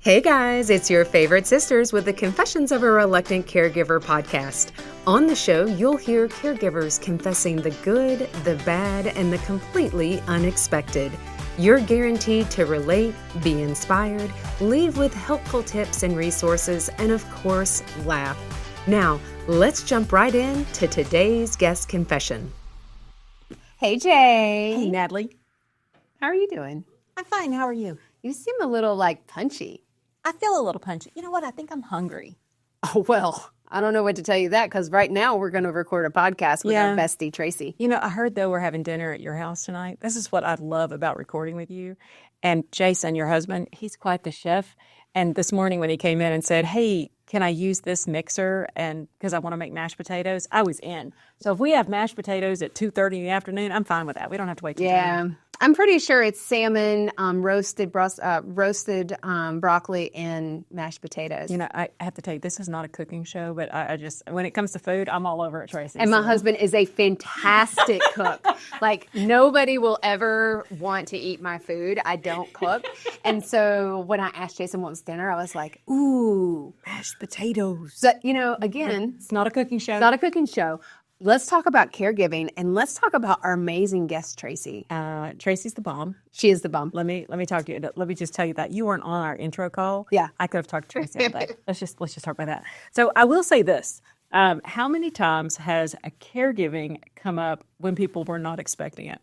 Hey guys, it's your favorite sisters with the Confessions of a Reluctant Caregiver podcast. On the show, you'll hear caregivers confessing the good, the bad, and the completely unexpected. You're guaranteed to relate, be inspired, leave with helpful tips and resources, and of course, laugh. Now, let's jump right in to today's guest confession. Hey Jay. Hey Natalie. How are you doing? I'm fine. How are you? You seem a little punchy. I feel a little punchy. You know what? I think I'm hungry. Oh, well, I don't know what to tell you that because right now we're going to record a podcast with our bestie, Tracy. You know, I heard, though, we're having dinner at your house tonight. This is what I love about recording with you. And Jason, your husband, he's quite the chef. And this morning when he came in and said, hey, can I use this mixer? And because I want to make mashed potatoes, I was in. So if we have mashed potatoes at 2:30 in the afternoon, I'm fine with that. We don't have to wait till dinner. I'm pretty sure it's salmon, roasted broccoli, and mashed potatoes. You know, I have to tell you, this is not a cooking show, but I just, when it comes to food, I'm all over it, Tracy. And my husband is a fantastic cook. Nobody will ever want to eat my food. I don't cook. And so when I asked Jason what was dinner, I was like, ooh, Mashed potatoes. So, again, It's not a cooking show. It's not a cooking show. Let's talk about caregiving, and let's talk about our amazing guest, Tracy. Tracy's the bomb. She is the bomb. Let me talk to you. Let me just tell you that you weren't on our intro call. Yeah, I could have talked to Tracy all day. Let's just talk about that. So I will say this: how many times has a caregiving come up when people were not expecting it?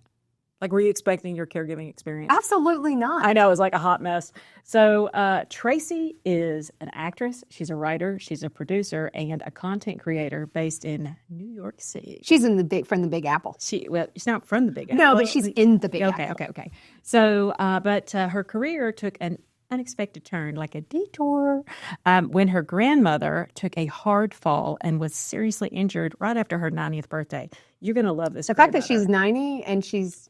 Were you expecting your caregiving experience? Absolutely not. I know, it was like a hot mess. So Tracy is an actress. She's a writer. She's a producer and a content creator based in New York City. She's from the Big Apple. She's not from the Big Apple. No, but she's in the Big Apple. Okay. So, but her career took an unexpected turn, like a detour, when her grandmother took a hard fall and was seriously injured right after her 90th birthday. You're going to love this. The fact that she's 90 and she's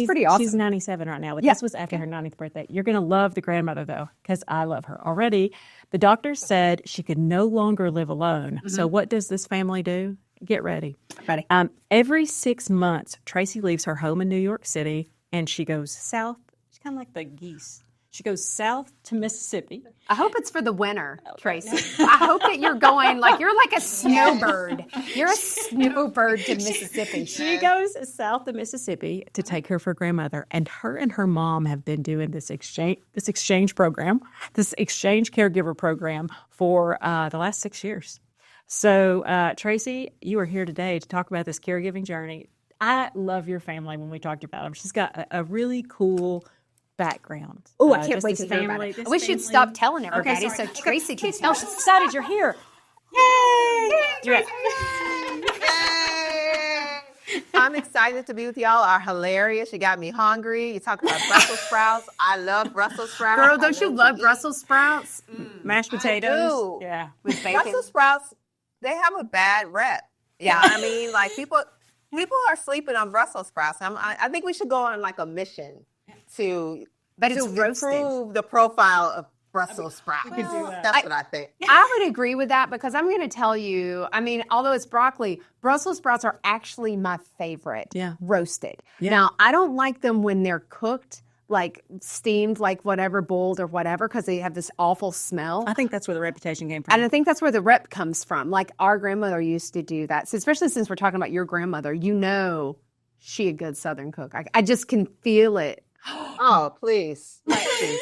pretty awesome. She's 97 right now, but this was after her 90th birthday. You're going to love the grandmother, though, because I love her already. The doctor said she could no longer live alone. Mm-hmm. So what does this family do? Get ready. Every 6 months, Tracy leaves her home in New York City, and she goes south. She's kind of like the geese. She goes south to Mississippi. I hope it's for the winter, Tracy. I hope that you're going, you're like a snowbird. You're a snowbird to Mississippi. She goes south to Mississippi to take care of her grandmother. And her mom have been doing this exchange caregiver program for the last 6 years. So, Tracy, you are here today to talk about this caregiving journey. I love your family when we talked about them. She's got a really cool background. Oh, I can't wait to hear about it. I wish you'd stop telling everybody so Tracy can tell. She's excited you're here. Yay! I'm excited to be with y'all. Are hilarious. You got me hungry. You talk about Brussels sprouts. I love Brussels sprouts. Girl, don't you love Brussels sprouts? Mashed potatoes. I do. Yeah. With bacon. Brussels sprouts, they have a bad rep. Yeah. I mean, people are sleeping on Brussels sprouts. I think we should go on a mission to improve the profile of Brussels sprouts. We could do that. That's what I think. I would agree with that because I'm going to tell you, although it's broccoli, Brussels sprouts are actually my favorite. Roasted. Yeah. Now, I don't like them when they're cooked, steamed, whatever, boiled or whatever, because they have this awful smell. I think that's where the reputation came from. And I think that's where the rep comes from. Our grandmother used to do that. So especially since we're talking about your grandmother, she a good Southern cook. I just can feel it. Oh, please.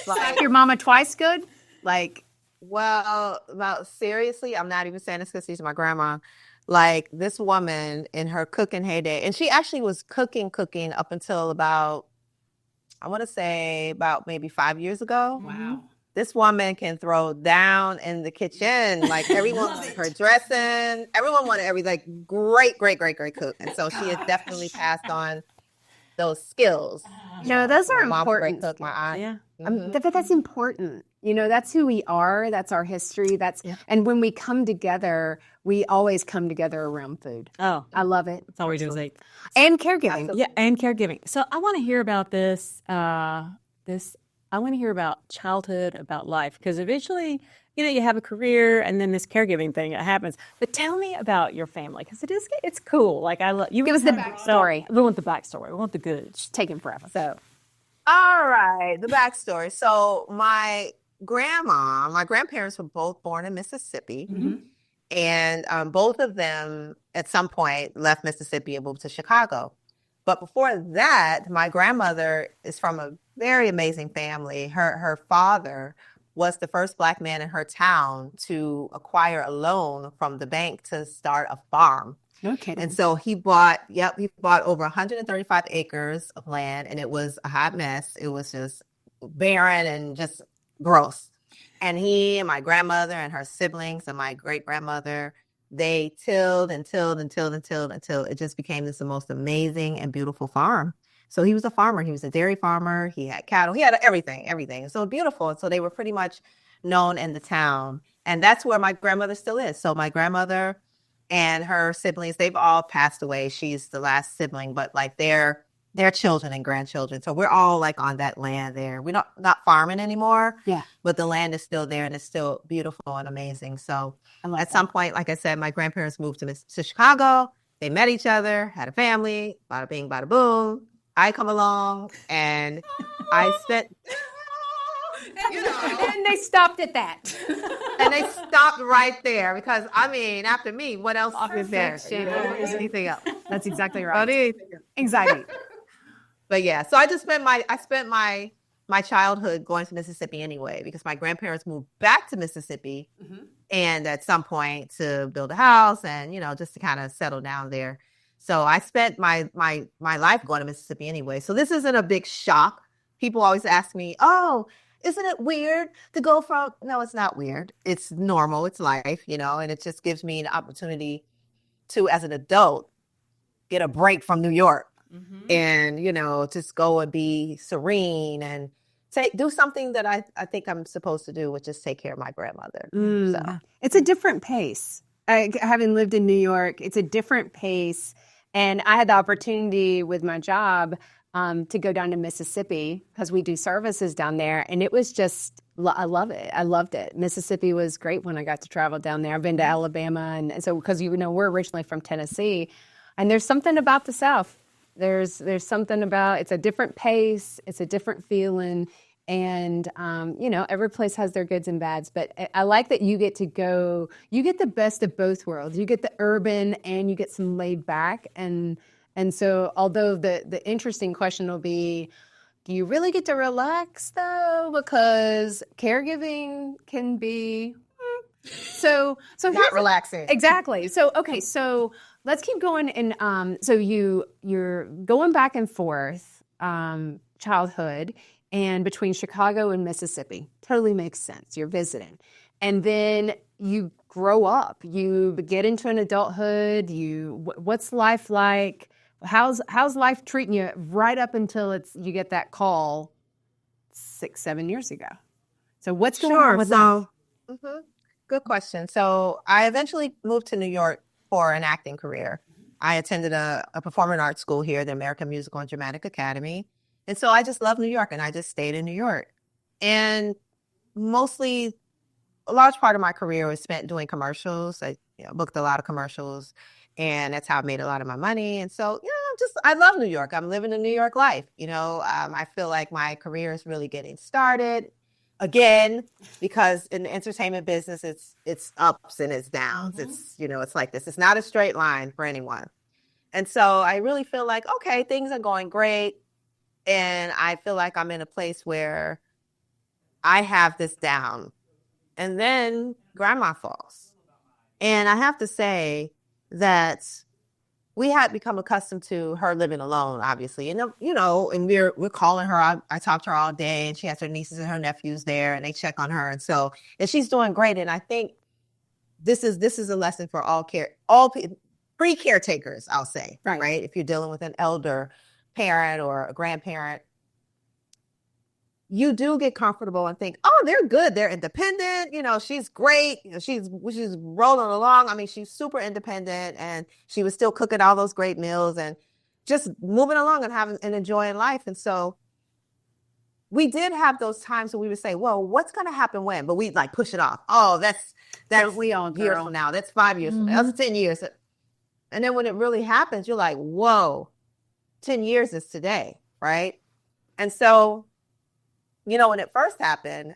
Slap your mama twice good? Seriously, I'm not even saying this because she's my grandma. This woman in her cooking heyday, and she actually was cooking up until about maybe 5 years ago. Wow. This woman can throw down in the kitchen. Everyone wanted her dressing. Everyone wanted everything. Great cook. And so she has definitely passed on those skills. No, those are my important. Mom, great cook, my aunt. Yeah. But that's important. That's who we are. That's our history. And when we come together, we always come together around food. Oh, I love it. that's all we do is eat. And caregiving. Yeah, and caregiving. So I want to hear about this. I want to hear about childhood, about life, because eventually, you have a career, and then this caregiving thing happens. But tell me about your family, because it's cool. I love you. Give us the backstory. We want the backstory. We want the goods. It's taking forever. So, all right, the backstory. So my my grandparents were both born in Mississippi. And both of them at some point left Mississippi and moved to Chicago. But before that, my grandmother is from a very amazing family. Her father was the first Black man in her town to acquire a loan from the bank to start a farm. Okay. And so he bought over 135 acres of land, and it was a hot mess. It was just barren and just gross. And he and my grandmother and her siblings and my great-grandmother, they tilled until it just became the most amazing and beautiful farm. So he was a farmer. He was a dairy farmer. He had cattle. He had everything. So beautiful. And so they were pretty much known in the town. And that's where my grandmother still is. So my grandmother and her siblings, they've all passed away. She's the last sibling, but like their children and grandchildren. So we're all like on that land there. We're not farming anymore. Yeah. But the land is still there and it's still beautiful and amazing. So at some point, like I said, my grandparents moved to Chicago. They met each other, had a family, bada bing, bada boom. I come along and I spent, And they stopped at that. and they stopped right there because, I mean, after me, what else is there? Perfection. Anything else? That's exactly right. Anything else? Exactly. But yeah, so I spent my childhood going to Mississippi anyway because my grandparents moved back to Mississippi and at some point to build a house and, just to kind of settle down there. So I spent my life going to Mississippi anyway. So this isn't a big shock. People always ask me, oh, isn't it weird to go from? No, it's not weird. It's normal. It's life, and it just gives me an opportunity to, as an adult, get a break from New York and, just go and be serene and do something that I think I'm supposed to do, which is take care of my grandmother. So It's a different pace. Having lived in New York, it's a different pace. And I had the opportunity with my job to go down to Mississippi because we do services down there. And it was just, I love it. I loved it. Mississippi was great when I got to travel down there. I've been to Alabama. And so, because, we're originally from Tennessee. And there's something about the South. There's something about, it's a different pace. It's a different feeling. And, every place has their goods and bads. But I like that you get to go, you get the best of both worlds. You get the urban and you get some laid back. And so although the interesting question will be, do you really get to relax, though? Because caregiving can be so not relaxing. Exactly. So, okay, so let's keep going. And so you're going back and forth, childhood, and between Chicago and Mississippi. Totally makes sense. You're visiting. And then you grow up. You get into an adulthood. What's life like? How's life treating you right up until you get that call 6-7 years ago? So what's going on with that? Good question. So I eventually moved to New York for an acting career. I attended a performing arts school here, the American Musical and Dramatic Academy. And so I just love New York and I just stayed in New York. And mostly a large part of my career was spent doing commercials. I booked a lot of commercials and that's how I made a lot of my money. And so, I love New York. I'm living a New York life. I feel like my career is really getting started again, because in the entertainment business, it's ups and it's downs. It's, it's like this. It's not a straight line for anyone. And so I really feel like, okay, things are going great. And I feel like I'm in a place where I have this down. And then grandma falls. And I have to say that we had become accustomed to her living alone, obviously. And, and we're calling her. I talk to her all day and she has her nieces and her nephews there and they check on her. And she's doing great. And I think this is a lesson for all pre-caretakers, I'll say, right? If you're dealing with an elder parent or a grandparent, you do get comfortable and think, oh, they're good. They're independent. She's great. She's rolling along. I mean, she's super independent and she was still cooking all those great meals and just moving along and having and enjoying life. And so we did have those times when we would say, well, what's going to happen when? But we'd like push it off. Oh, that's we all years from now. That's 5 years from now. That's 10 years. And then when it really happens, you're like, whoa, 10 years is today, right? And so when it first happened,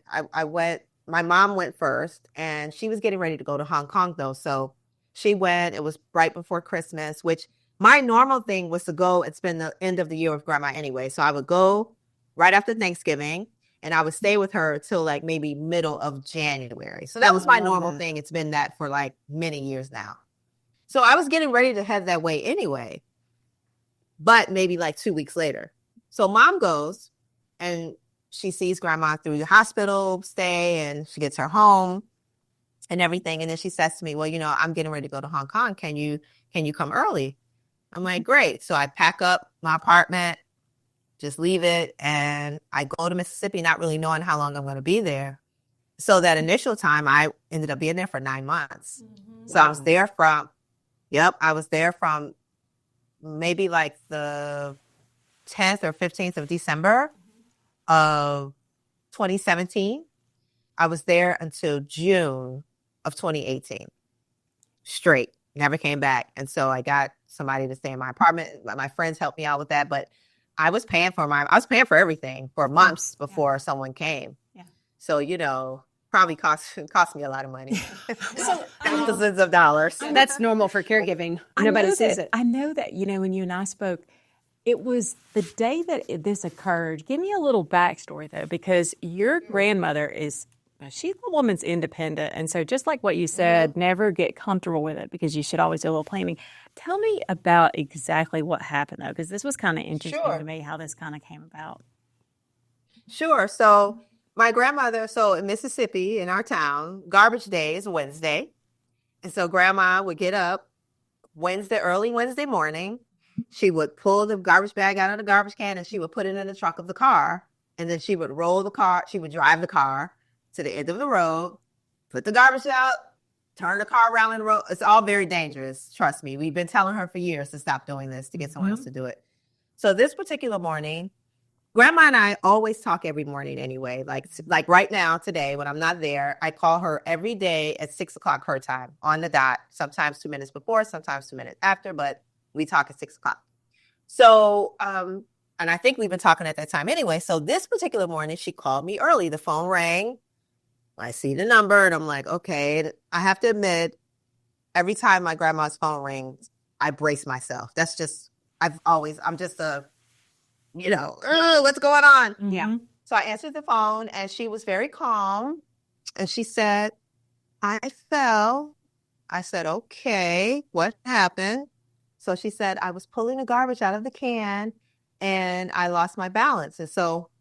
my mom went first, and she was getting ready to go to Hong Kong, though. So she went. It was right before Christmas, which my normal thing was to go and spend the end of the year with grandma anyway. So I would go right after Thanksgiving, and I would stay with her till like maybe middle of January. So that was my normal thing. It's been that for like many years now. So I was getting ready to head that way anyway, but maybe like 2 weeks later. So mom goes, and she sees grandma through the hospital stay, and she gets her home and everything. And then she says to me, well, I'm getting ready to go to Hong Kong. Can you come early? I'm like, great. So I pack up my apartment, just leave it, and I go to Mississippi, not really knowing how long I'm going to be there. So that initial time, I ended up being there for 9 months. Mm-hmm. So I was there from maybe like the 10th or 15th of December of 2017. I was there until June of 2018. Straight. Never came back. And so I got somebody to stay in my apartment. My friends helped me out with that, but I was paying for everything for months before someone came. Yeah. So, probably cost me a lot of money. Thousands of dollars. That's normal for caregiving. Nobody sees it. I know that, when you and I spoke, it was the day that this occurred. Give me a little backstory, though, because your grandmother she's a woman's independent. And so just like what you said, never get comfortable with it because you should always do a little planning. Tell me about exactly what happened, though, because this was kind of interesting to me, how this kind of came about. Sure. So my grandmother, in Mississippi, in our town, garbage day is Wednesday. And so grandma would get up early Wednesday morning. She would pull the garbage bag out of the garbage can, and she would put it in the trunk of the car. And then she would drive the car to the end of the road, put the garbage out, turn the car around in the road. It's all very dangerous. Trust me. We've been telling her for years to stop doing this, to get someone else to do it. So this particular morning, grandma and I always talk every morning anyway. Like right now, today, when I'm not there, I call her every day at 6:00 her time on the dot, sometimes 2 minutes before, sometimes 2 minutes after, but we talk at 6:00. So, and I think we've been talking at that time anyway. So this particular morning, she called me early. The phone rang. I see the number, and I'm like, okay. I have to admit, every time my grandma's phone rings, I brace myself. That's just, I'm just what's going on? Yeah. So I answered the phone, and she was very calm, and she said, I fell. I said, okay, what happened? So she said, I was pulling the garbage out of the can, and I lost my balance. And so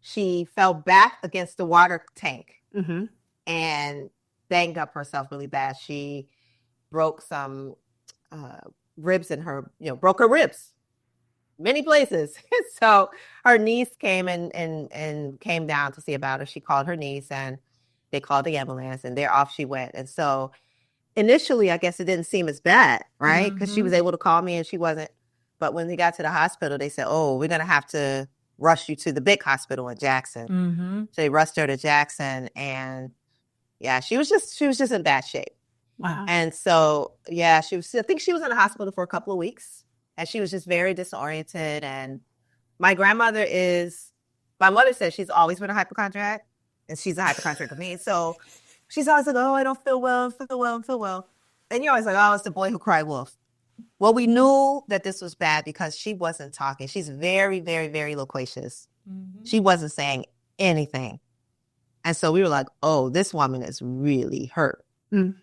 she fell back against the water tank. Mm-hmm. And banged up herself really bad. She broke some ribs in her, broke her ribs, many places. So her niece came and came down to see about her. She called her niece, and they called the ambulance, and there off she went. And so initially, I guess it didn't seem as bad, right? Because she was able to call me, and she wasn't. But when they got to the hospital, they said, oh, we're going to have to rush you to the big hospital in Jackson. Mm-hmm. So they rushed her to Jackson, and she was just in bad shape. Wow. And so, I think she was in the hospital for a couple of weeks, and she was just very disoriented. And my mother says she's always been a hypochondriac, and she's a hypochondriac with me. So she's always like, oh, I don't feel well, And you're always like, oh, it's the boy who cried wolf. Well, we knew that this was bad because she wasn't talking. She's very, very, very loquacious. Mm-hmm. She wasn't saying anything. And so we were like, oh, this woman is really hurt. Mm.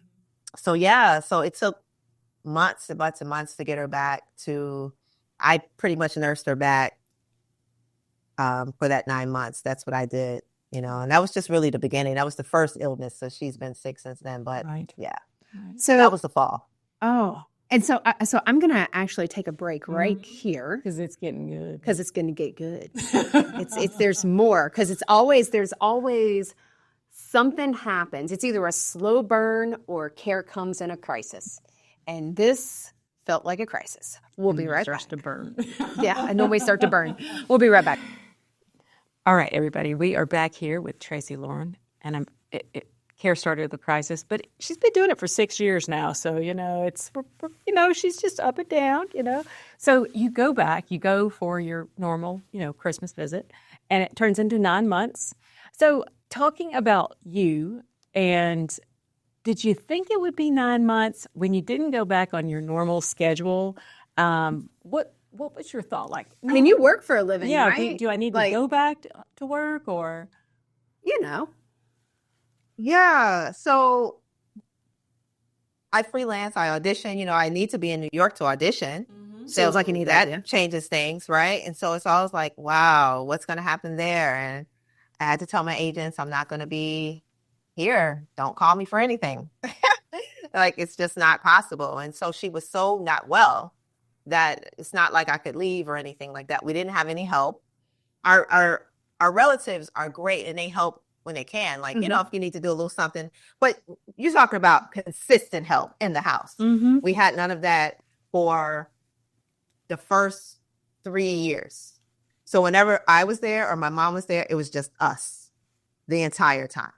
So it took months and months to get her back I pretty much nursed her back for that 9 months. That's what I did, and that was just really the beginning. That was the first illness. So she's been sick since then, but So that was the fall. Oh, and so I'm going to actually take a break right here. Because it's getting good. Because it's going to get good. There's more. Because there's always something happens. It's either a slow burn or care comes in a crisis. And this felt like a crisis. We'll be right back. Starts to burn. Yeah, and then we start to burn. We'll be right back. All right, everybody. We are back here with Tracee Loran. And care started the crisis, but she's been doing it for 6 years now. So, she's just up and down, So you go back, you go for your normal, Christmas visit, and it turns into 9 months. So talking about you, and did you think it would be 9 months when you didn't go back on your normal schedule? What was your thought? Like, I mean, you work for a living, yeah, right? do I need to go back to work or? Yeah. So I freelance, I audition, I need to be in New York to audition. So Feels like you need that changes things, right? And so it's always like, wow, what's going to happen there? And I had to tell my agents, I'm not going to be here. Don't call me for anything. Like, it's just not possible. And so she was so not well that it's not like I could leave or anything like that. We didn't have any help. Our relatives are great and they help when they can. Like, if you need to do a little something. But you're talking about consistent help in the house. We had none of that for the first 3 years. So whenever I was there or my mom was there, it was just us the entire time.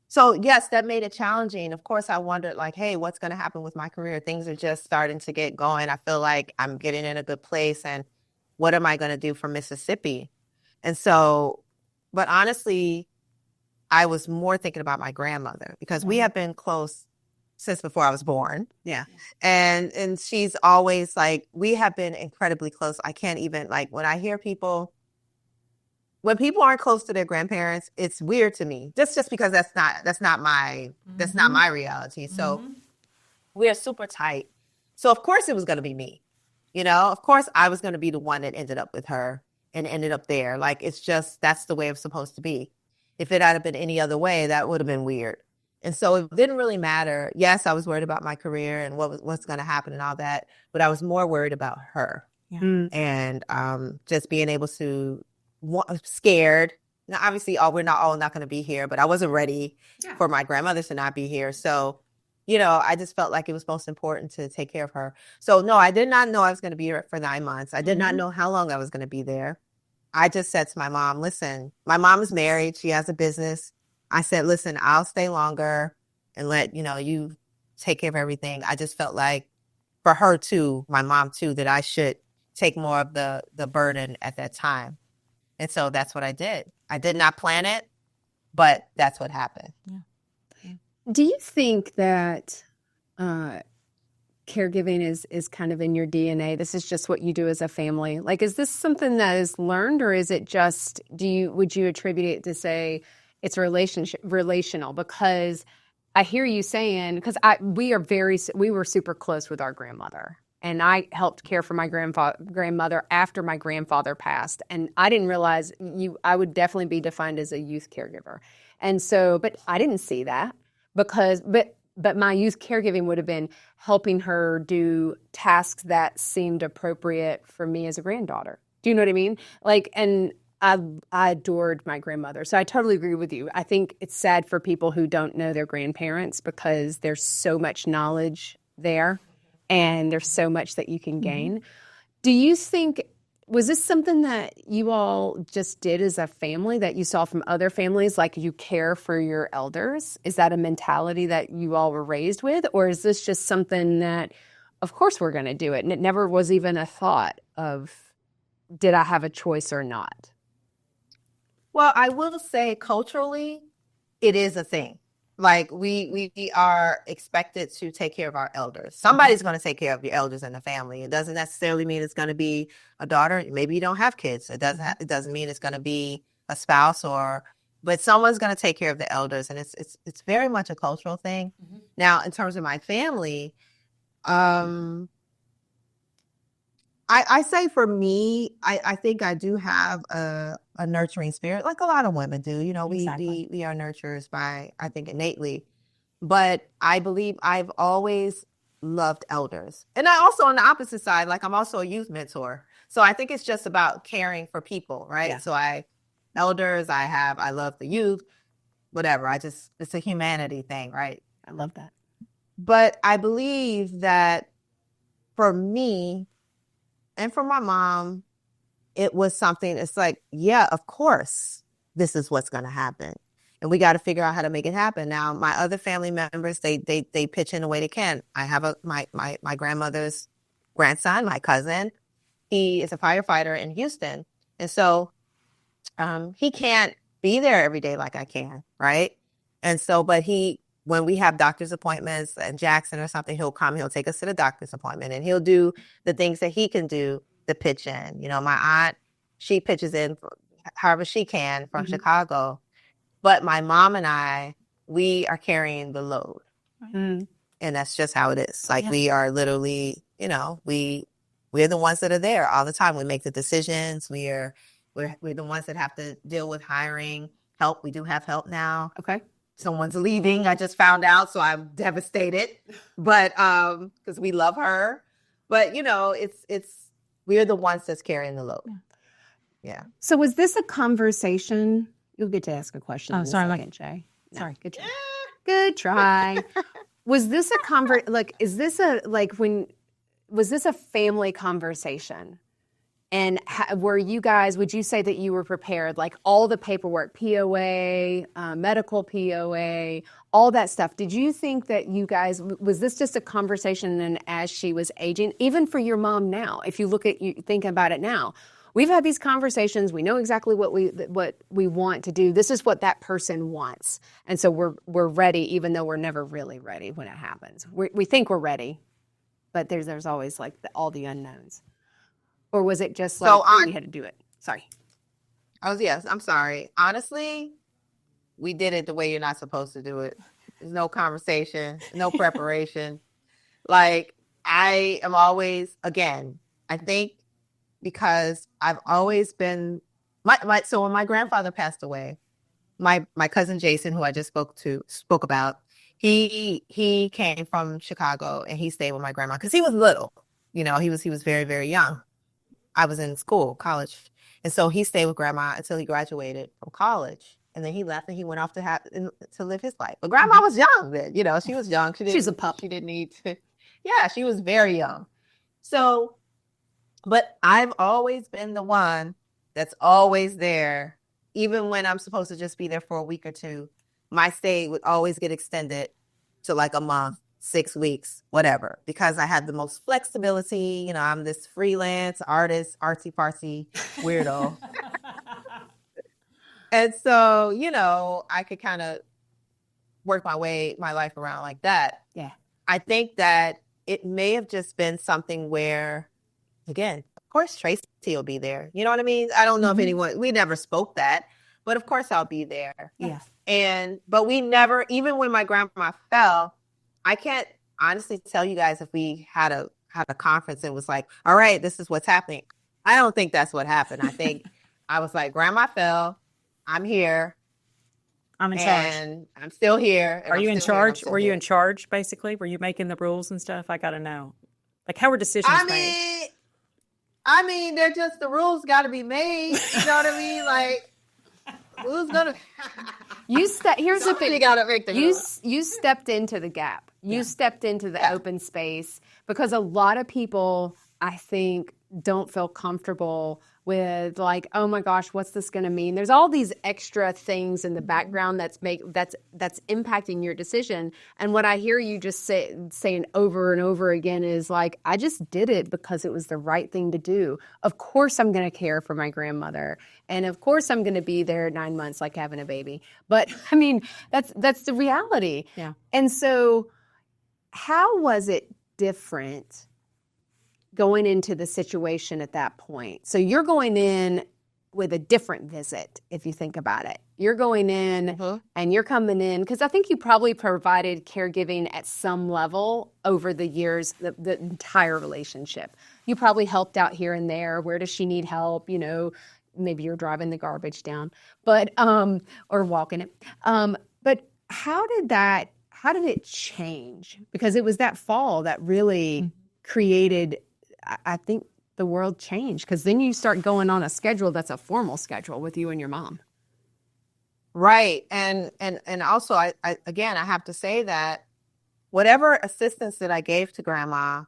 So yes, that made it challenging. Of course, I wondered like, hey, what's going to happen with my career? Things are just starting to get going. I feel like I'm getting in a good place. And what am I going to do for Mississippi? And so, but honestly, I was more thinking about my grandmother because we have been close since before I was born. Yeah. And she's always like, we have been incredibly close. I can't even, like, when I hear people, when people aren't close to their grandparents, it's weird to me. Just because that's not my reality. So we're super tight. So of course it was going to be me. Of course I was going to be the one that ended up with her and ended up there. Like, it's just, that's the way it's supposed to be. If it had been any other way, that would have been weird. And so it didn't really matter. Yes, I was worried about my career and what's going to happen and all that, but I was more worried about her. Yeah. And just being able to, scared. Now, obviously, we're not all not going to be here, but I wasn't ready for my grandmother to not be here. So, I just felt like it was most important to take care of her. So no, I did not know I was going to be here for 9 months. I did not know how long I was going to be there. I just said to my mom, listen, my mom is married. She has a business. I said, listen, I'll stay longer and let, you take care of everything. I just felt like for her too, my mom too, that I should take more of the burden at that time. And so that's what I did. I did not plan it, but that's what happened. Yeah. Do you think that caregiving is kind of in your DNA? This is just what you do as a family. Like, is this something that is learned, or is it just, would you attribute it to say it's relational? Because I hear you saying, because we were super close with our grandmother. And I helped care for my grandmother after my grandfather passed. And I didn't realize I would definitely be defined as a youth caregiver. And so, but I didn't see that but my youth caregiving would have been helping her do tasks that seemed appropriate for me as a granddaughter. Do you know what I mean? Like, and I adored my grandmother. So I totally agree with you. I think it's sad for people who don't know their grandparents because there's so much knowledge there. And there's so much that you can gain. Do you think, was this something that you all just did as a family that you saw from other families, like you care for your elders? Is that a mentality that you all were raised with? Or is this just something that, of course, we're going to do it? And it never was even a thought of, did I have a choice or not? Well, I will say culturally, it is a thing. Like, we are expected to take care of our elders. Somebody's going to take care of your elders in the family. It doesn't necessarily mean it's going to be a daughter. Maybe you don't have kids. It doesn't mean it's going to be a spouse but someone's going to take care of the elders. And it's very much a cultural thing. Now, in terms of my family, I say for me, I think I do have a nurturing spirit, like a lot of women do. Exactly. We are nurturers by, I think, innately. But I believe I've always loved elders. And I also, on the opposite side, like, I'm also a youth mentor. So I think it's just about caring for people, right? Yeah. So I love the youth, whatever. It's a humanity thing, right? I love that. But I believe that for me, and for my mom, it was something, it's like, yeah, of course, this is what's going to happen. And we got to figure out how to make it happen. Now, my other family members, they pitch in the way they can. I have my grandmother's grandson, my cousin. He is a firefighter in Houston. And so he can't be there every day like I can, right? And so, but when we have doctor's appointments and Jackson or something, he'll take us to the doctor's appointment and he'll do the things that he can do to pitch in. You know, my aunt, she pitches in however she can from Chicago. But my mom and I, we are carrying the load. Mm-hmm. And that's just how it is. Like we are literally, you know, we're the ones that are there all the time. We make the decisions. We're the ones that have to deal with hiring help. We do have help now. Okay. Someone's leaving. I just found out, so I'm devastated. But because we love her, but you know, we're the ones that's carrying the load. Yeah. So was this a conversation? You'll get to ask a question. Oh, sorry, second, Jay. No. Sorry. Good try. Good try. Was this was this a family conversation? And would you say that you were prepared, like all the paperwork, POA, medical POA, all that stuff? Did you think that you guys, was this just a conversation and as she was aging, even for your mom now, if you think about it now, we've had these conversations, we know exactly what we want to do. This is what that person wants. And so we're ready, even though we're never really ready when it happens. We think we're ready, but there's always like all the unknowns. Or was it just like we had to do it? Sorry. Yes, I'm sorry. Honestly, we did it the way you're not supposed to do it. There's no conversation, no preparation. Like I am always, again, I think because I've always been, so when my grandfather passed away, my cousin Jason, who I just spoke about, he came from Chicago and he stayed with my grandma because he was little. You know, he was very, very young. I was in college. And so he stayed with grandma until he graduated from college. And then he left and he went off to live his life. But grandma was young then, you know, she was young. She was a pup. She didn't need to. Yeah, she was very young. So, but I've always been the one that's always there. Even when I'm supposed to just be there for a week or two, my stay would always get extended to like a month, 6 weeks, whatever, because I had the most flexibility. You know, I'm this freelance artist, artsy-fartsy weirdo. And so, you know, I could kind of work my life around like that. Yeah. I think that it may have just been something where, again, of course, Tracy will be there. You know what I mean? I don't know if we never spoke that, but of course I'll be there. Yeah. But we never, even when my grandma fell, I can't honestly tell you guys if we had a conference and was like, all right, this is what's happening. I don't think that's what happened. I think I was like, grandma fell. I'm here. I'm in charge. And I'm still here. Are you in charge? Were you in charge, basically? Were you making the rules and stuff? I got to know. Like, how were decisions made? I mean, they're just, the rules got to be made. You know what I mean? Like, who's going to... Here's the thing. You stepped into the gap. You stepped into the open space because a lot of people, I think, don't feel comfortable with like, oh my gosh, what's this going to mean? There's all these extra things in the background that's impacting your decision. And what I hear you just saying over and over again is like, I just did it because it was the right thing to do. Of course, I'm going to care for my grandmother, and of course, I'm going to be there 9 months, like having a baby. But I mean, that's the reality. Yeah. And so, how was it different going into the situation at that point? So you're going in with a different visit, if you think about it. You're going in and you're coming in, because I think you probably provided caregiving at some level over the years, the entire relationship. You probably helped out here and there. Where does she need help? You know, maybe you're driving the garbage down, but or walking it. But how did it change? Because it was that fall that really created, I think, the world changed, because then you start going on a schedule that's a formal schedule with you and your mom. Right. And also, I have to say that whatever assistance that I gave to grandma,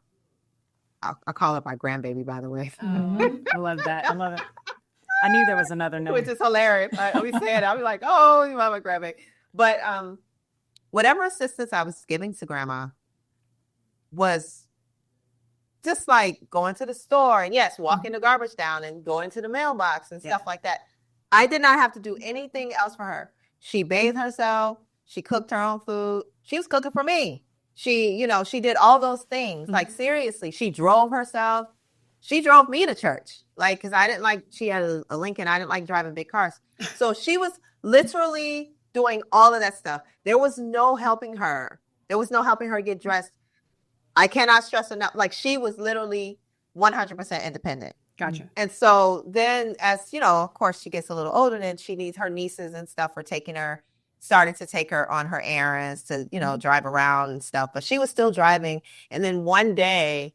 I'll call it my grandbaby, by the way. I love that. I love it. I knew there was another name. Which is hilarious. I always say it. I'll be like, oh, you my grandbaby. But whatever assistance I was giving to grandma was just like going to the store and yes, walking the garbage down and going to the mailbox and stuff like that. I did not have to do anything else for her. She bathed herself. She cooked her own food. She was cooking for me. She did all those things. Like, seriously, she drove herself. She drove me to church. Like, because I didn't like, she had a Lincoln. I didn't like driving big cars. So she was literally doing all of that stuff. There was no helping her. There was no helping her get dressed. I cannot stress enough. Like, she was literally 100% independent. Gotcha. And so then as, of course, she gets a little older, then she needs her nieces and stuff for starting to take her on her errands to, drive around and stuff. But she was still driving. And then one day,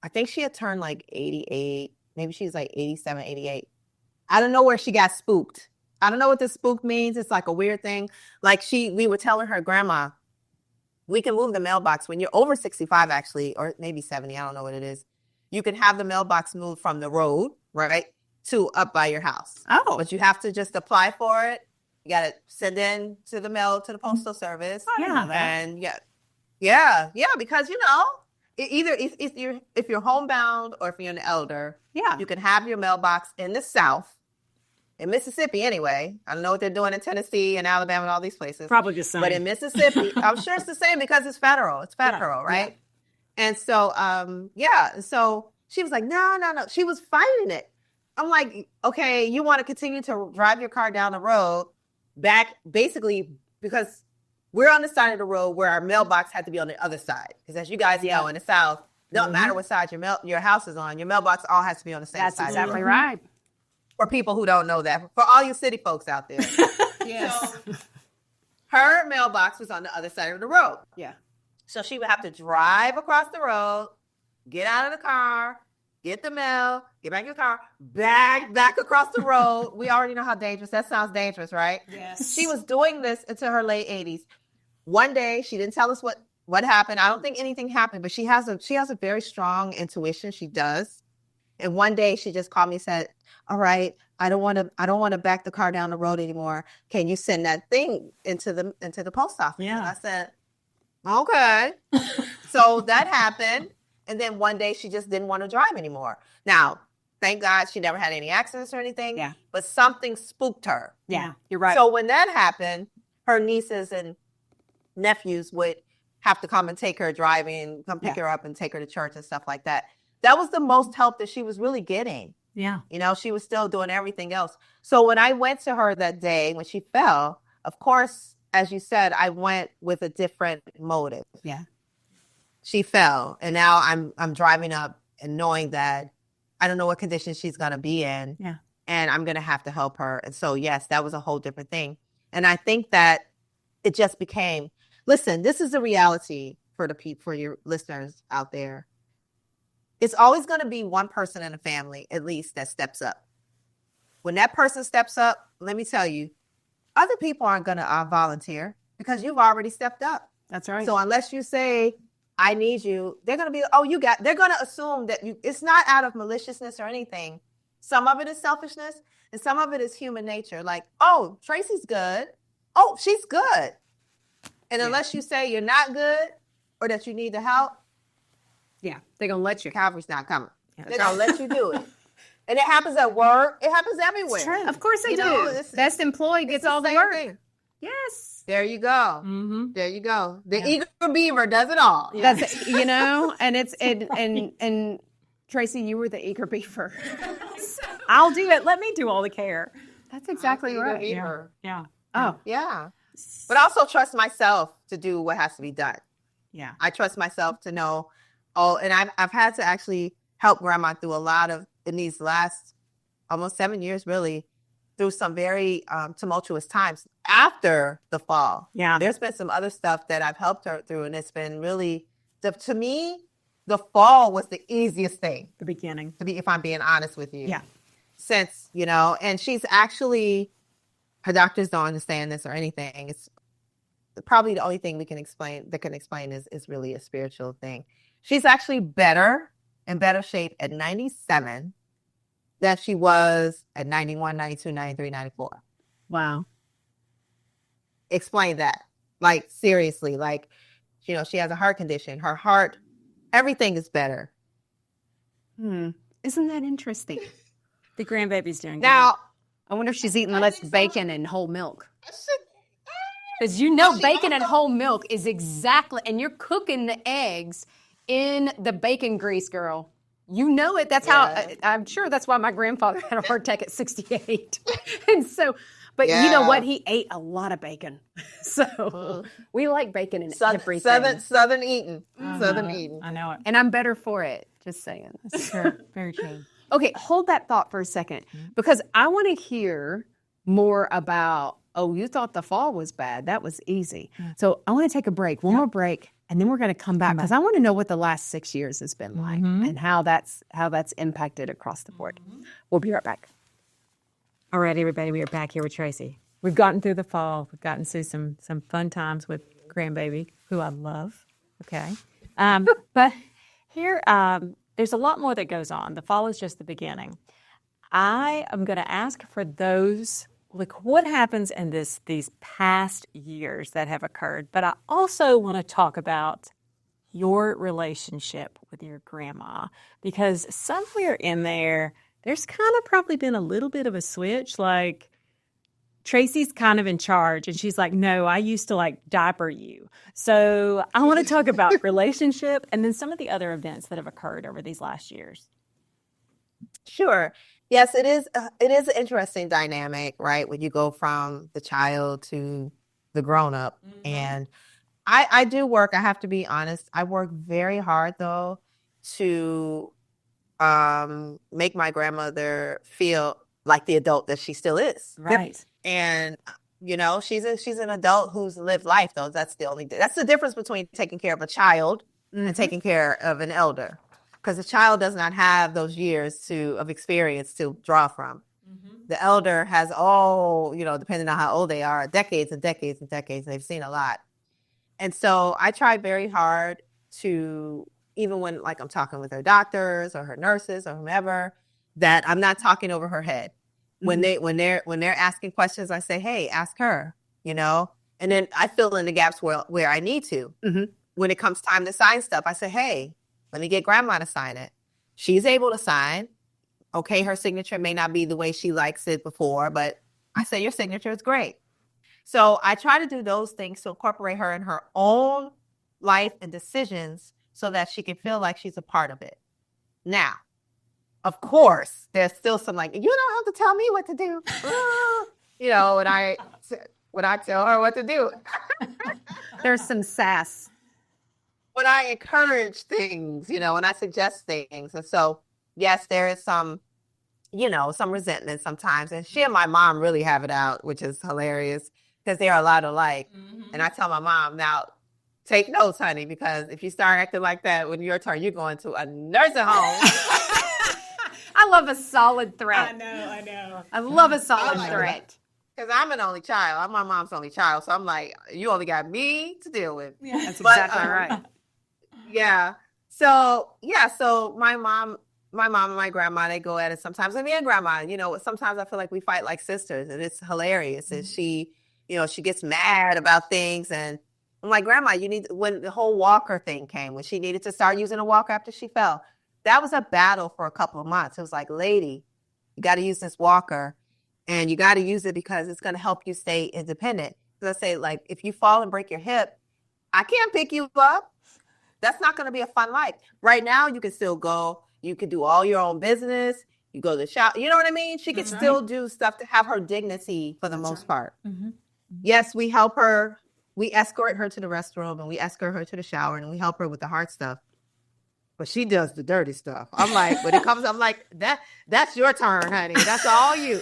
I think she had turned like 88. Maybe she was like 87, 88. I don't know where she got spooked. I don't know what this spook means. It's like a weird thing. Like we were telling her, Grandma, we can move the mailbox when you're over 65, actually, or maybe 70. I don't know what it is. You can have the mailbox moved from the road, right, to up by your house. Oh. But you have to just apply for it. You got to send in to the postal service. Yeah. And yeah, because, either if you're homebound or if you're an elder, you can have your mailbox in the South. In Mississippi, anyway. I don't know what they're doing in Tennessee and Alabama and all these places. Probably the same. But in Mississippi, I'm sure it's the same because it's federal. It's federal, right? Yeah. And so, so she was like, no. She was fighting it. I'm like, okay, you want to continue to drive your car down the road back, basically, because we're on the side of the road where our mailbox had to be on the other side. Because as you guys know, in the South, no matter what side your house is on, your mailbox all has to be on the same side. That's exactly right. For people who don't know that, for all you city folks out there. Yes. So, her mailbox was on the other side of the road. Yeah. So she would have to drive across the road, get out of the car, get the mail, get back in the car, back across the road. We already know how dangerous. That sounds dangerous, right? Yes. She was doing this until her late 80s. One day, she didn't tell us what happened. I don't think anything happened, but she has a very strong intuition. She does. And one day she just called me and said, all right, I don't want to back the car down the road anymore. Can you send that thing into the post office? Yeah. And I said, okay. So that happened. And then one day she just didn't want to drive anymore. Now, thank God she never had any accidents or anything. Yeah. But something spooked her. Yeah, you're right. So when that happened, her nieces and nephews would have to come and take her driving, come pick her up and take her to church and stuff like that. That was the most help that she was really getting. Yeah. She was still doing everything else. So when I went to her that day, when she fell, of course, as you said, I went with a different motive. Yeah. She fell. And now I'm driving up and knowing that I don't know what condition she's going to be in. Yeah. And I'm going to have to help her. And so, yes, that was a whole different thing. And I think that it just became, listen, this is the reality for your listeners out there. It's always going to be one person in a family, at least, that steps up. When that person steps up, let me tell you, other people aren't going to volunteer because you've already stepped up. That's right. So unless you say, I need you, they're going to be, they're going to assume that it's not out of maliciousness or anything. Some of it is selfishness and some of it is human nature. Like, oh, Tracy's good. Oh, she's good. And unless you say you're not good or that you need the help, they're going to let you. Calvary's not coming. They're going to let you do it. And it happens at work. It happens everywhere. It's true. Of course they do. Best employee gets all the work. Thing. Yes. There you go. Mm-hmm. There you go. The eager beaver does it all. Yeah. That's and it's and Tracy, you were the eager beaver. I'll do it. Let me do all the care. That's exactly right. Beaver. Yeah. Oh. Yeah. But also trust myself to do what has to be done. Yeah. I trust myself to know. Oh, and I've had to actually help Grandma through a lot of, in these last almost 7 years, really, through some very tumultuous times after the fall. Yeah. There's been some other stuff that I've helped her through, and it's been really, to me, the fall was the easiest thing. The beginning. If I'm being honest with you. Yeah. Since, and she's actually, her doctors don't understand this or anything. It's probably the only thing that can explain is really a spiritual thing. She's actually in better shape at 97 than she was at 91, 92, 93, 94. Wow. Explain that. Like, seriously, she has a heart condition. Her heart, everything is better. Isn't that interesting? The grandbaby's doing good. Now, I wonder if she's eating less bacon and whole milk. Because you know bacon and whole milk is exactly, and you're cooking the eggs in the bacon grease, girl. You know it. That's how, I'm sure that's why my grandfather had a heart attack at 68. And so, but you know what? He ate a lot of bacon. So we like bacon in everything. Southern eating. Southern eating. I know it. And I'm better for it. Just saying. Sure. Very true. Okay, hold that thought for a second, because I want to hear more about, you thought the fall was bad. That was easy. So I want to take a break, one more break, and then we're going to come back, because I want to know what the last 6 years has been like and how that's impacted across the board. We'll be right back. All right, everybody, we are back here with Tracy. We've gotten through the fall. We've gotten through some fun times with grandbaby, who I love. Okay. But here, there's a lot more that goes on. The fall is just the beginning. I am going to ask for those, like, what happens in these past years that have occurred. But I also want to talk about your relationship with your grandma, because somewhere in there's kind of probably been a little bit of a switch. Like, Tracy's kind of in charge, and she's like, no, I used to, like, diaper you. So I want to talk about relationship and then some of the other events that have occurred over these last years. Sure. Yes, it is an interesting dynamic, right? When you go from the child to the grown-up. And I do work, I have to be honest, I work very hard, though, to make my grandmother feel like the adult that she still is. Right. And, you know, she's an adult who's lived life, though. That's the difference between taking care of a child and taking care of an elder. Because the child does not have those years of experience to draw from. The elder has depending on how old they are, decades and decades and decades. They've seen a lot. And so I try very hard to, even when, like, I'm talking with her doctors or her nurses or whomever, that I'm not talking over her head. When they're asking questions, I say, hey, ask her, you know, and then I fill in the gaps where I need to. When it comes time to sign stuff, I say, hey, let me get grandma to sign it. She's able to sign. Okay, her signature may not be the way she likes it before, but I say your signature is great. So I try to do those things to incorporate her in her own life and decisions so that she can feel like she's a part of it. Now, of course, there's still some, like, you don't have to tell me what to do. You know, when I tell her what to do. There's some sass. When I encourage things, you know, when I suggest things. And so, yes, there is some resentment sometimes. And she and my mom really have it out, which is hilarious because they are a lot alike. And I tell my mom, now, take notes, honey, because if you start acting like that when your turn, you're going to a nursing home. I love a solid threat. I know. I love a solid threat. Because I'm an only child. I'm my mom's only child. So I'm like, you only got me to deal with. Yeah. That's exactly right. Yeah. So my mom and my grandma, they go at it sometimes. And me and grandma, you know, sometimes I feel like we fight like sisters, and it's hilarious. And she gets mad about things. And I'm like, grandma, when the whole walker thing came, when she needed to start using a walker after she fell, that was a battle for a couple of months. It was like, lady, you got to use this walker, and you got to use it because it's going to help you stay independent. Because I say, like, if you fall and break your hip, I can't pick you up. That's not going to be a fun life. Right now, you can still go. You can do all your own business. You go to the shop. You know what I mean? She can still do stuff to have her dignity for the most part. Yes, we help her. We escort her to the restroom, and we escort her to the shower, and we help her with the hard stuff. But she does the dirty stuff. I'm like, when it comes, I'm like, that's your turn, honey. That's all you.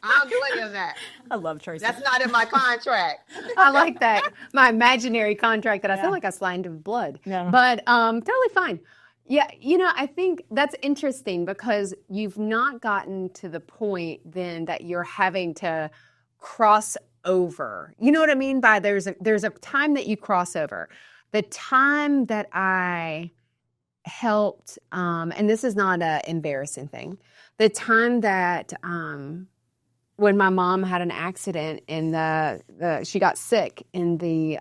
I don't do any of that. I love Tracy. That's not in my contract. I like that. My imaginary contract that I feel like I signed with blood. Yeah. But totally fine. Yeah, you know, I think that's interesting because you've not gotten to the point then that you're having to cross over. You know what I mean by there's a time that you cross over. The time that I helped, and this is not an embarrassing thing, the time that when my mom had an accident and she got sick in the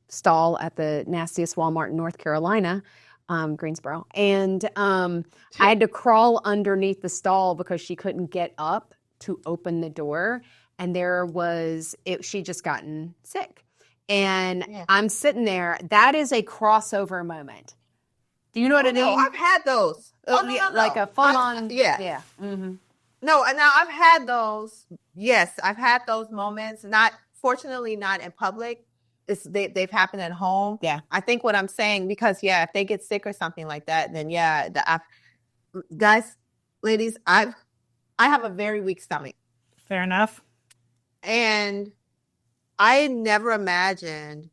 stall at the nastiest Walmart in North Carolina, Greensboro. And I had to crawl underneath the stall because she couldn't get up to open the door. And she just gotten sick. And I'm sitting there. That is a crossover moment. Do you know what I mean? No, I've had those. No. Like a full-on. Yeah. Mm-hmm. No, and now I've had those. Yes, I've had those moments. Fortunately, not in public. They've happened at home. Yeah. I think what I'm saying, because if they get sick or something like that, then guys, ladies, I have a very weak stomach. Fair enough. And I never imagined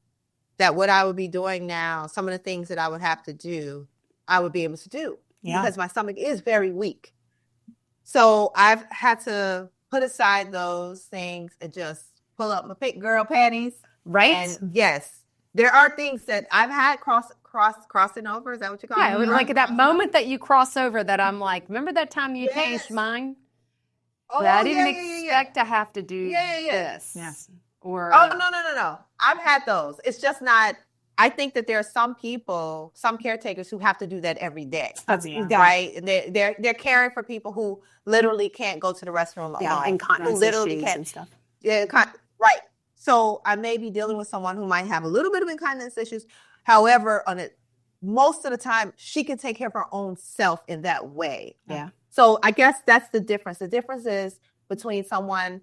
that what I would be doing now, some of the things that I would have to do, I would be able to do. Yeah. Because my stomach is very weak. So I've had to put aside those things and just pull up my pink girl panties. Right. And yes, there are things that I've had crossing over. Is that what you call it? Yeah, like that moment that you cross over that I'm like, remember that time you changed mine? Oh, I didn't expect to have to do this. Yeah. Or no. I've had those. It's just not. I think that there are some people, some caretakers who have to do that every day. Right? And they're caring for people who literally can't go to the restroom alone. Yeah, incontinence issues and stuff. Yeah, right. So I may be dealing with someone who might have a little bit of incontinence issues. However, most of the time, she can take care of her own self in that way. Yeah. So I guess that's the difference. The difference is between someone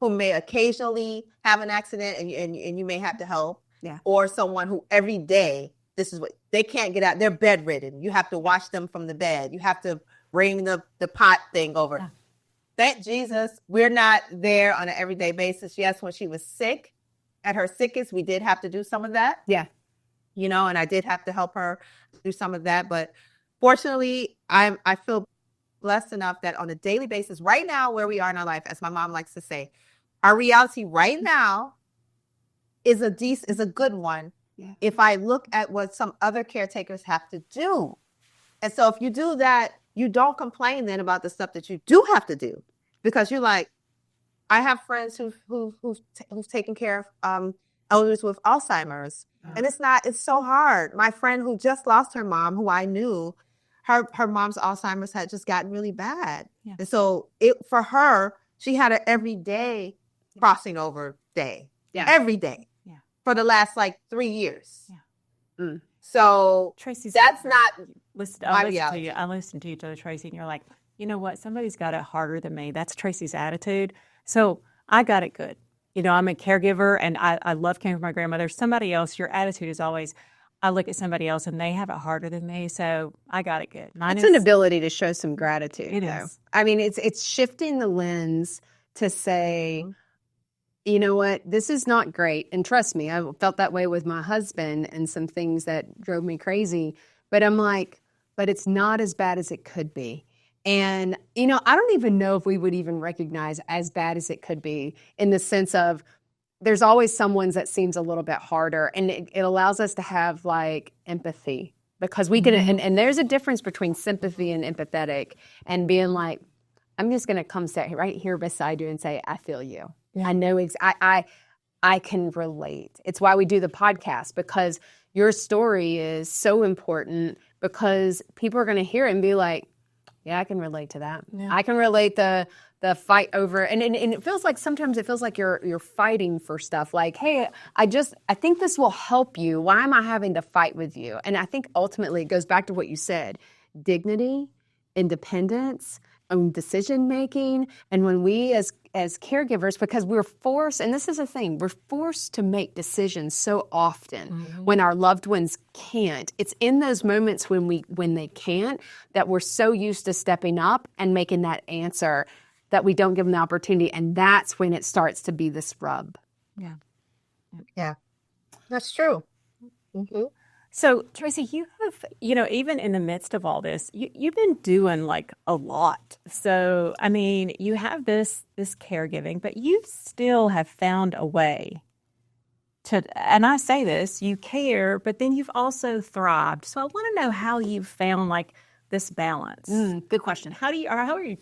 who may occasionally have an accident and you may have to help, or someone who every day, this is what they can't get out. They're bedridden. You have to wash them from the bed. You have to bring the pot thing over. Yeah. Thank Jesus, we're not there on an everyday basis. Yes, when she was sick, at her sickest, we did have to do some of that. Yeah. And I did have to help her do some of that. But fortunately, I feel blessed enough that on a daily basis, right now, where we are in our life, as my mom likes to say, our reality right now is a good one. Yeah. If I look at what some other caretakers have to do. And so if you do that, you don't complain then about the stuff that you do have to do, because you're like, I have friends who've taken care of elders with Alzheimer's, and it's so hard. My friend who just lost her mom, who I knew, her mom's Alzheimer's had just gotten really bad, and so for her, she had an everyday crossing over day, every day, for the last 3 years. Yeah. Mm. So Tracy, that's not. I listened to you, Tracy, and you're like, you know what? Somebody's got it harder than me. That's Tracy's attitude. So I got it good. I'm a caregiver, and I love caring for my grandmother. Somebody else, your attitude is always, I look at somebody else, and they have it harder than me, so I got it good. It's an ability to show some gratitude. It is. I mean, it's shifting the lens to say, you know what, this is not great. And trust me, I felt that way with my husband and some things that drove me crazy. But I'm like, but it's not as bad as it could be. And, I don't even know if we would even recognize as bad as it could be, in the sense of there's always someone's that seems a little bit harder. And it allows us to have empathy, because we can, and there's a difference between sympathy and empathetic, and being like, I'm just going to come sit right here beside you and say, I feel you. Yeah. I know I can relate. It's why we do the podcast, because your story is so important, because people are going to hear it and be like, yeah, I can relate to that. Yeah. I can relate the fight over, and it feels like sometimes it feels like you're fighting for stuff. Like, hey, I think this will help you. Why am I having to fight with you? And I think ultimately it goes back to what you said: dignity, independence, decision making. And when we as caregivers, because we're forced, and this is a thing, we're forced to make decisions so often when our loved ones can't. It's in those moments when they can't, that we're so used to stepping up and making that answer, that we don't give them the opportunity. And that's when it starts to be this rub. Yeah. Yeah. That's true. Mm-hmm. So, Tracy, you have, even in the midst of all this, you've been doing a lot. So, I mean, you have this caregiving, but you still have found a way to, and I say this, you care, but then you've also thrived. So I want to know how you've found this balance. Good question. How are you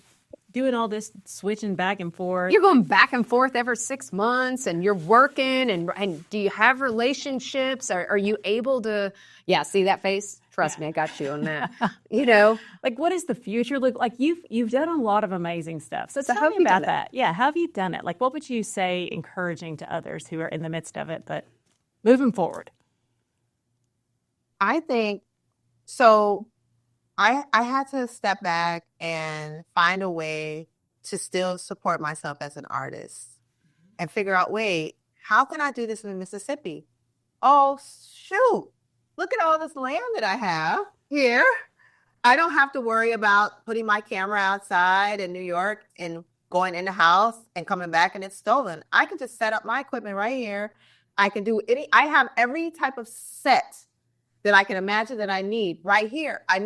doing all this switching back and forth? You're going back and forth every 6 months, and you're working, and do you have relationships? Are you able to, see that face? Trust me, I got you on that. You know, like, what does the future look like? You've done a lot of amazing stuff. So how tell have me you about done it? that. Yeah, how have you done it? Like, what would you say encouraging to others who are in the midst of it, but moving forward? I think so. I had to step back and find a way to still support myself as an artist and figure out, wait, how can I do this in Mississippi? Oh, shoot. Look at all this land that I have here. I don't have to worry about putting my camera outside in New York and going in the house and coming back and it's stolen. I can just set up my equipment right here. I can do I have every type of set that I can imagine that I need right here. It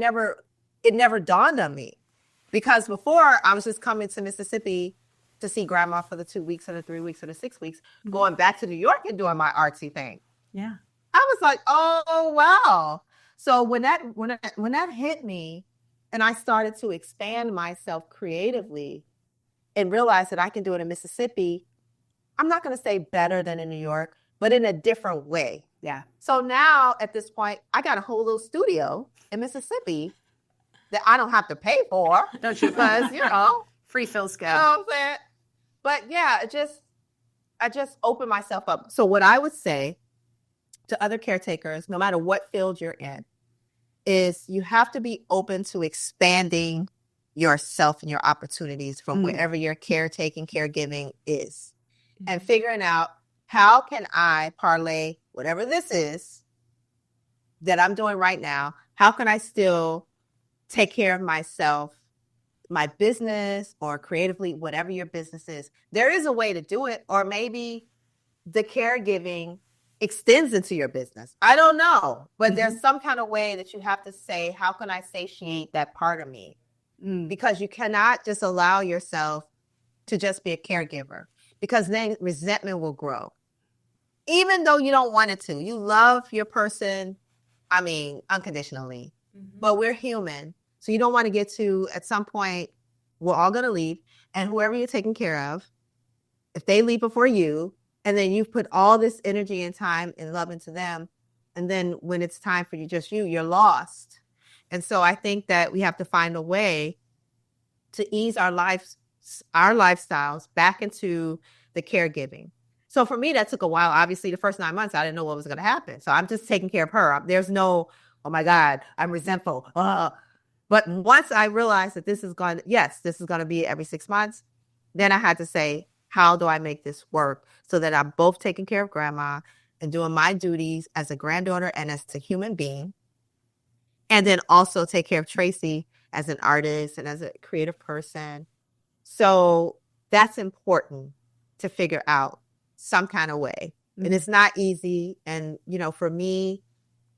never dawned on me because before I was just coming to Mississippi to see grandma for the 2 weeks or the 3 weeks or the 6 weeks, going back to New York and doing my artsy thing. Yeah. I was like, oh, wow. So when that hit me and I started to expand myself creatively and realize that I can do it in Mississippi, I'm not going to say better than in New York, but in a different way. Yeah. So now at this point, I got a whole little studio in Mississippi that I don't have to pay for. Don't you? Because, Free feels good. you know what I'm saying? But yeah, I just opened myself up. So what I would say to other caretakers, no matter what field you're in, is you have to be open to expanding yourself and your opportunities from wherever your caretaking, caregiving is. And figuring out, how can I parlay whatever this is that I'm doing right now? How can I still take care of myself, my business, or creatively, whatever your business is? There is a way to do it, or maybe the caregiving extends into your business. I don't know, but there's some kind of way that you have to say, how can I satiate that part of me? Because you cannot just allow yourself to just be a caregiver, because then resentment will grow. Even though you don't want it to. You love your person, unconditionally. But we're human. So you don't want to get to, at some point, we're all going to leave. And whoever you're taking care of, if they leave before you, and then you've put all this energy and time and love into them, and then when it's time for you're lost. And so I think that we have to find a way to ease our lifestyles back into the caregiving. So for me, that took a while. Obviously, the first 9 months, I didn't know what was going to happen. So I'm just taking care of her. There's no, oh my God, I'm resentful. But once I realized that this is going to be every 6 months, then I had to say, how do I make this work so that I'm both taking care of grandma and doing my duties as a granddaughter and as a human being, and then also take care of Tracy as an artist and as a creative person. So that's important to figure out some kind of way. And it's not easy. And, for me,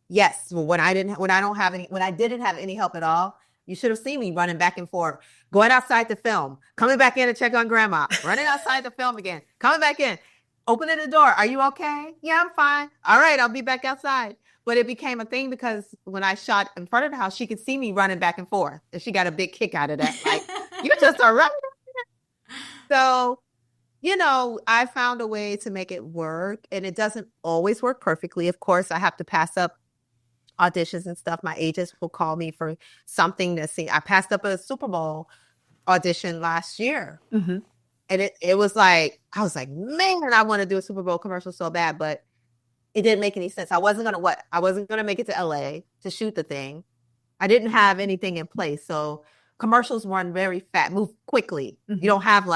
yes, when I didn't have any help at all, you should have seen me running back and forth, going outside to film, coming back in to check on grandma, running outside to film again, coming back in, opening the door. Are you okay? Yeah, I'm fine. All right, I'll be back outside. But it became a thing because when I shot in front of the house, she could see me running back and forth. And she got a big kick out of that. Like, you just are running. So, I found a way to make it work. And it doesn't always work perfectly. Of course, I have to pass up auditions and stuff. My agents will call me for something to see. I passed up a Super Bowl audition last year. And it was like, I was like, man, I want to do a Super Bowl commercial so bad, but it didn't make any sense. I wasn't going to make it to LA to shoot the thing. I didn't have anything in place. So commercials run very fast, move quickly. You don't have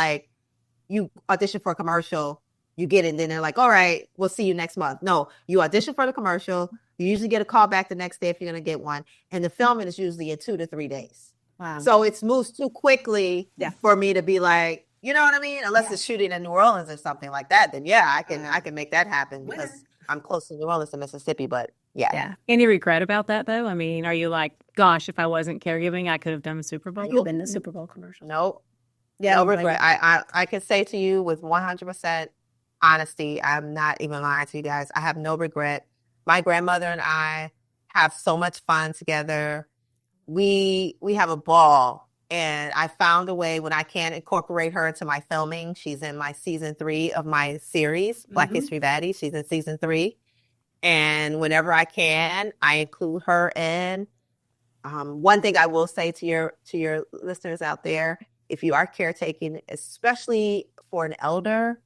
you audition for a commercial, you get it, and then they're like, all right, we'll see you next month. No, you audition for the commercial. You usually get a call back the next day if you're going to get one. And the filming is usually in 2 to 3 days. Wow. So it moves too quickly for me to be like, you know what I mean? Unless it's shooting in New Orleans or something like that, then I can make that happen because I'm close to New Orleans and Mississippi, but Any regret about that, though? Are you like, gosh, if I wasn't caregiving, I could have done a Super Bowl? You've been the Super Bowl commercial. Nope. Yeah, no regret. I can say to you with 100% honesty, I'm not even lying to you guys. I have no regret. My grandmother and I have so much fun together. We have a ball, and I found a way when I can incorporate her into my filming. She's in my season 3 of my series, Black History Baddies. She's in season 3. And whenever I can, I include her in. One thing I will say to your listeners out there, if you are caretaking, especially for an elder,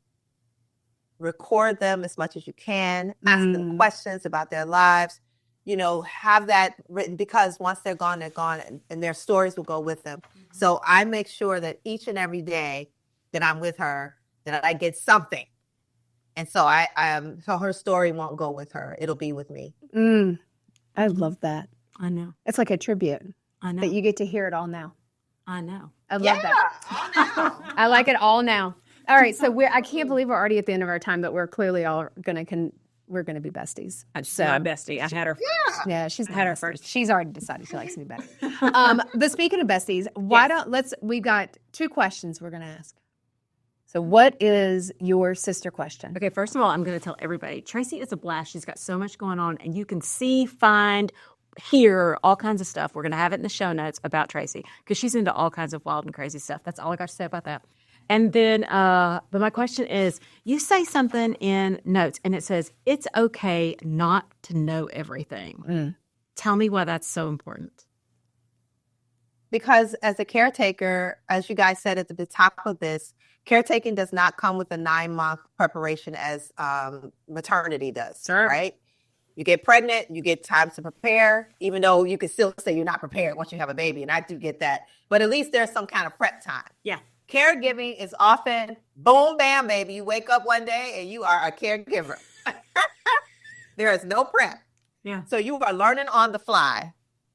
record them as much as you can. Ask them questions about their lives. Have that written, because once they're gone, and their stories will go with them. So I make sure that each and every day that I'm with her, that I get something. And so so her story won't go with her. It'll be with me. I love that. I know. It's like a tribute. I know. That you get to hear it all now. I know. I love that. I like it all now. All right, so I can't believe we're already at the end of our time, but we're clearly all we're gonna be besties. So my bestie. I had her. Yeah, she's had her first. She's already decided she likes me better. But speaking of besties, we've got 2 questions we're gonna ask. So what is your sister question? Okay, first of all, I'm going to tell everybody, Tracy is a blast. She's got so much going on, and you can see, find, hear all kinds of stuff. We're going to have it in the show notes about Tracy, because she's into all kinds of wild and crazy stuff. That's all I got to say about that. And then, but my question is, you say something in notes, and it says, it's okay not to know everything. Tell me why that's so important. Because as a caretaker, as you guys said at the top of this, caretaking does not come with a 9-month preparation as maternity does, right? You get pregnant, you get time to prepare, even though you can still say you're not prepared once you have a baby, and I do get that. But at least there's some kind of prep time. Yeah. Caregiving is often, boom, bam, baby. You wake up one day and you are a caregiver. There is no prep. Yeah. So you are learning on the fly.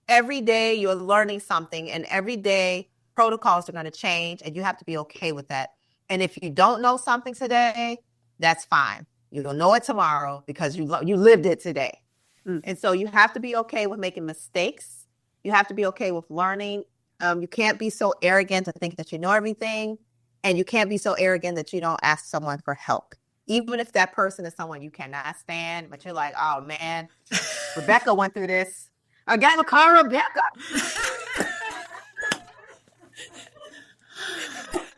Every day you're learning something, and every day protocols are going to change, and you have to be okay with that. And if you don't know something today, that's fine. You'll know it tomorrow because you lived it today. And so you have to be okay with making mistakes. You have to be okay with learning. You can't be so arrogant to think that you know everything. And you can't be so arrogant that you don't ask someone for help. Even if that person is someone you cannot stand, but you're like, oh man, Rebecca went through this. I got a car, Rebecca.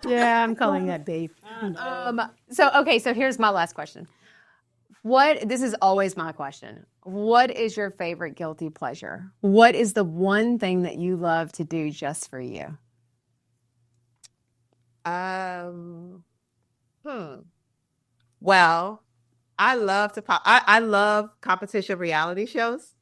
Yeah, I'm calling that beef. So here's my last question. This is always my question. What is your favorite guilty pleasure? What is the one thing that you love to do just for you? Well, I love competition reality shows.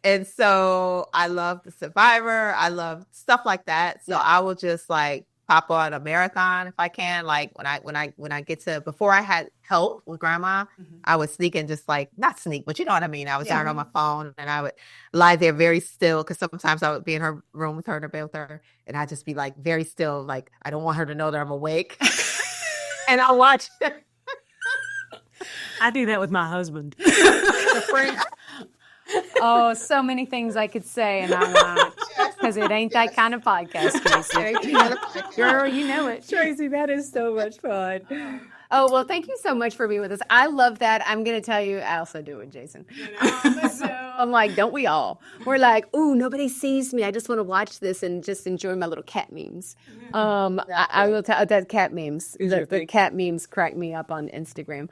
And so I love The Survivor. I love stuff like that. So I will just pop on a marathon if I can. Like when I get to, before I had help with grandma, I would sneak and just not sneak, but you know what I mean? I would turn on my phone and I would lie there very still, because sometimes I would be in her room with her in her bed with her, and I'd just be very still, I don't want her to know that I'm awake. And I'll watch it. I do that with my husband. Oh, so many things I could say, and I'm not, because it ain't that kind of podcast, Tracy. Girl, you know it. Tracy, that is so much fun. Oh, well, thank you so much for being with us. I love that. I'm going to tell you, I also do it, Jason. So I'm like, don't we all? We're like, ooh, nobody sees me. I just want to watch this and just enjoy my little cat memes. I will tell that cat memes. The cat memes crack me up on Instagram.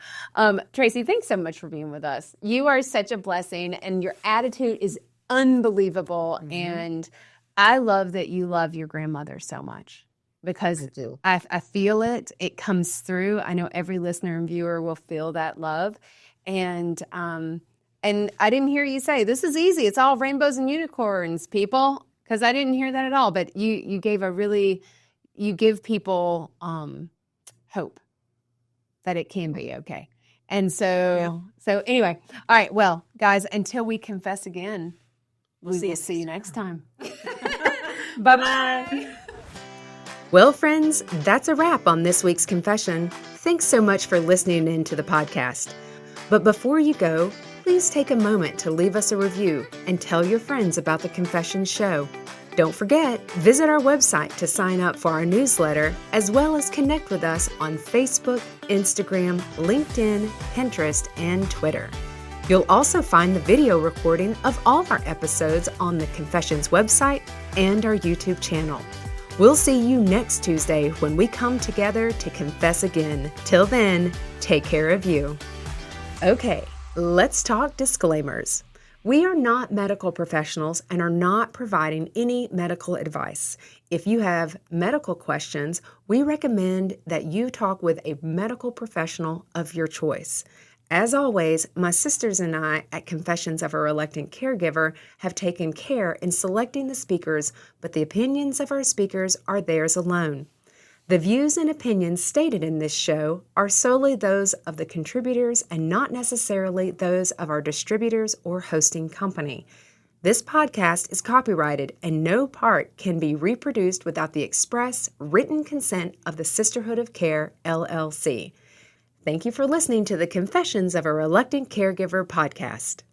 Tracy, thanks so much for being with us. You are such a blessing, and your attitude is unbelievable. And I love that you love your grandmother so much. Because I feel it. It comes through. I know every listener and viewer will feel that love. And I didn't hear you say, this is easy. It's all rainbows and unicorns, people. Because I didn't hear that at all. But you give people hope that it can be okay. And so anyway, all right. Well, guys, until we confess again, we'll see you next time. Bye-bye. Well, friends, that's a wrap on this week's confession. Thanks so much for listening in to the podcast. But before you go, please take a moment to leave us a review and tell your friends about the Confession Show. Don't forget, visit our website to sign up for our newsletter, as well as connect with us on Facebook, Instagram, LinkedIn, Pinterest, and Twitter. You'll also find the video recording of all our episodes on the Confessions website and our YouTube channel. We'll see you next Tuesday when we come together to confess again. Till then, take care of you. Okay, Let's talk disclaimers. We are not medical professionals and are not providing any medical advice. If you have medical questions, we recommend that you talk with a medical professional of your choice. As always, my sisters and I at Confessions of a Reluctant Caregiver have taken care in selecting the speakers, but the opinions of our speakers are theirs alone. The views and opinions stated in this show are solely those of the contributors and not necessarily those of our distributors or hosting company. This podcast is copyrighted and no part can be reproduced without the express written consent of the Sisterhood of Care, LLC. Thank you for listening to the Confessions of a Reluctant Caregiver podcast.